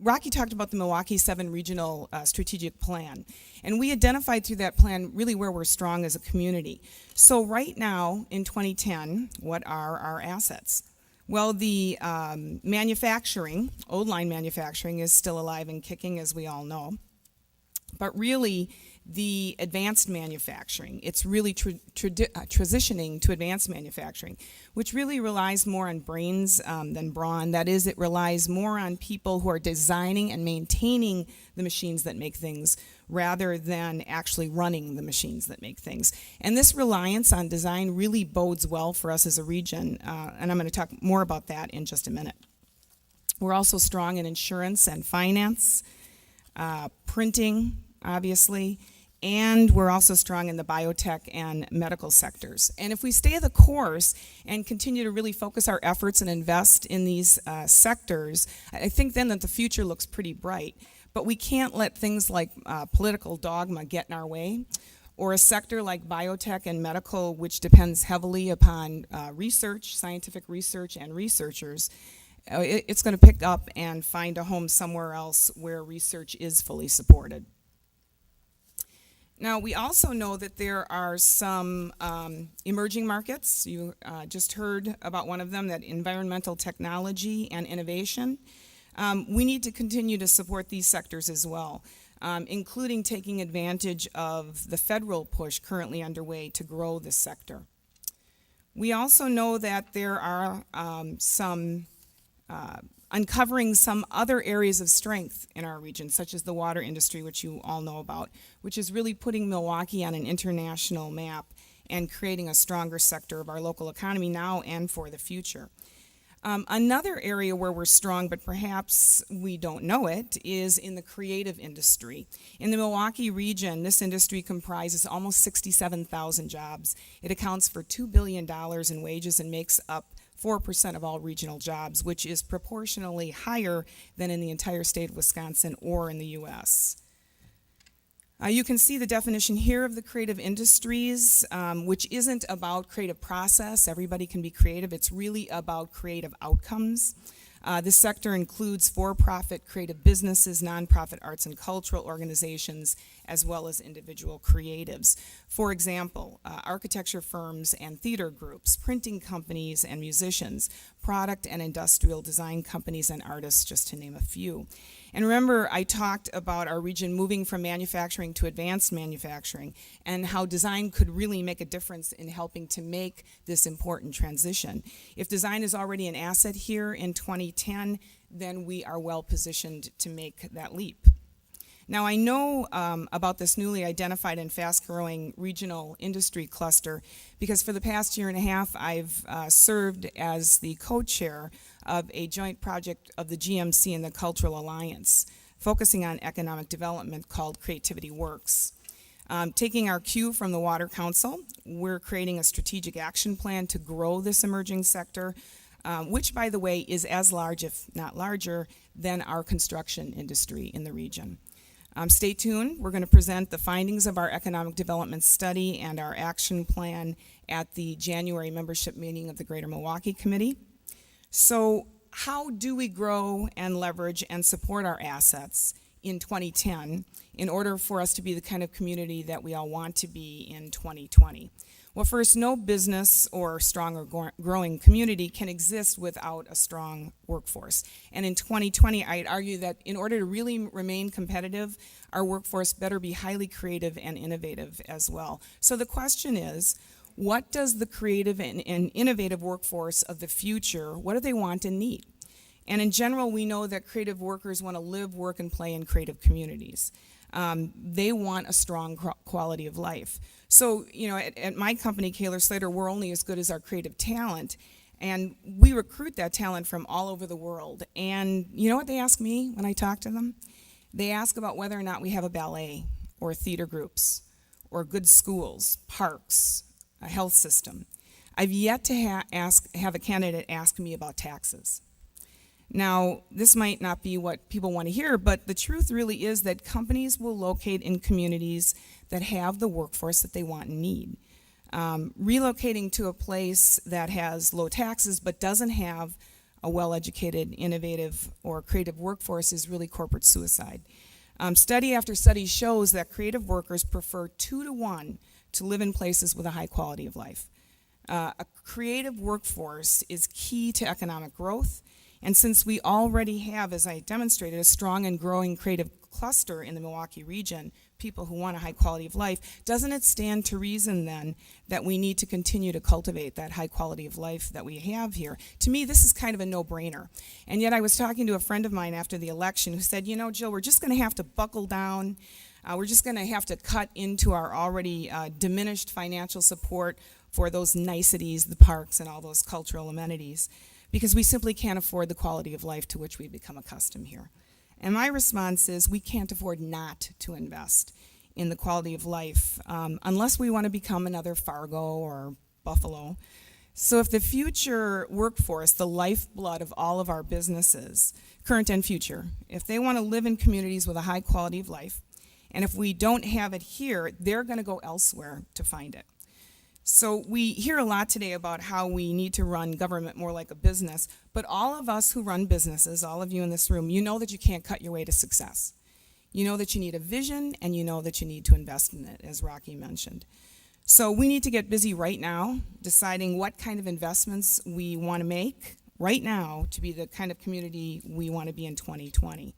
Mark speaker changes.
Speaker 1: Rocky talked about the Milwaukee 7 Regional Strategic Plan, and we identified through that plan really where we're strong as a community. So right now, in 2010, what are our assets? Well, the manufacturing, old line manufacturing, is still alive and kicking, as we all know. But really, the advanced manufacturing, it's really transitioning to advanced manufacturing, which really relies more on brains than brawn. That is, it relies more on people who are designing and maintaining the machines that make things rather than actually running the machines that make things. And this reliance on design really bodes well for us as a region, and I'm going to talk more about that in just a minute. We're also strong in insurance and finance, printing, obviously, and we're also strong in the biotech and medical sectors. And if we stay the course and continue to really focus our efforts and invest in these sectors, I think then that the future looks pretty bright. But we can't let things like political dogma get in our way, or a sector like biotech and medical, which depends heavily upon research, scientific research, and researchers. It's going to pick up and find a home somewhere else where research is fully supported. Now, we also know that there are some emerging markets. You just heard about one of them, that environmental technology and innovation. We need to continue to support these sectors as well, including taking advantage of the federal push currently underway to grow this sector. We also know that there are uncovering some other areas of strength in our region, such as the water industry, which you all know about, which is really putting Milwaukee on an international map and creating a stronger sector of our local economy now and for the future. Another area where we're strong, but perhaps we don't know it, is in the creative industry. In the Milwaukee region, this industry comprises almost 67,000 jobs. It accounts for $2 billion in wages and makes up 4% of all regional jobs, which is proportionally higher than in the entire state of Wisconsin or in the U.S. You can see the definition here of the creative industries, which isn't about creative process. Everybody can be creative. It's really about creative outcomes. This sector includes for-profit creative businesses, nonprofit arts and cultural organizations, as well as individual creatives. For example, architecture firms and theater groups, printing companies and musicians, product and industrial design companies and artists, just to name a few. And remember, I talked about our region moving from manufacturing to advanced manufacturing and how design could really make a difference in helping to make this important transition. If design is already an asset here in 2010, then we are well positioned to make that leap. Now, I know about this newly identified and fast-growing regional industry cluster because for the past year and a half, I've served as the co-chair of a joint project of the GMC and the Cultural Alliance, focusing on economic development called Creativity Works. Taking our cue from the Water Council, we're creating a strategic action plan to grow this emerging sector, which, by the way, is as large, if not larger, than our construction industry in the region. Stay tuned. We're going to present the findings of our economic development study and our action plan at the January membership meeting of the Greater Milwaukee Committee. So how do we grow and leverage and support our assets in 2010 in order for us to be the kind of community that we all want to be in 2020? Well, first, no business or strong or growing community can exist without a strong workforce. And in 2020, I'd argue that in order to really remain competitive, our workforce better be highly creative and innovative as well. So the question is, what does the creative and innovative workforce of the future, what do they want and need? And in general, we know that creative workers want to live, work, and play in creative communities. They want a strong quality of life. So, you know, at my company, Kahler, Slater, we're only as good as our creative talent, and we recruit that talent from all over the world. And you know what they ask me when I talk to them? They ask about whether or not we have a ballet or theater groups or good schools, parks, a health system. I've yet to have a candidate ask me about taxes. Now, this might not be what people want to hear, but the truth really is that companies will locate in communities that have the workforce that they want and need. Relocating to a place that has low taxes but doesn't have a well-educated, innovative, or creative workforce is really corporate suicide. Study after study shows that creative workers prefer 2 to 1 to live in places with a high quality of life. A creative workforce is key to economic growth, and since we already have, as I demonstrated, a strong and growing creative cluster in the Milwaukee region, people who want a high quality of life, doesn't it stand to reason then that we need to continue to cultivate that high quality of life that we have here? To me, this is kind of a no-brainer. And yet I was talking to a friend of mine after the election who said, you know, Jill, we're just going to have to buckle down. We're just going to have to cut into our already diminished financial support for those niceties, the parks, and all those cultural amenities, because we simply can't afford the quality of life to which we've become accustomed here. And my response is we can't afford not to invest in the quality of life unless we want to become another Fargo or Buffalo. So if the future workforce, the lifeblood of all of our businesses, current and future, if they want to live in communities with a high quality of life, and if we don't have it here, they're going to go elsewhere to find it. So we hear a lot today about how we need to run government more like a business, but all of us who run businesses, all of you in this room, you know that you can't cut your way to success. You know that you need a vision, and you know that you need to invest in it, as Rocky mentioned. So we need to get busy right now, deciding what kind of investments we want to make right now to be the kind of community we want to be in 2020.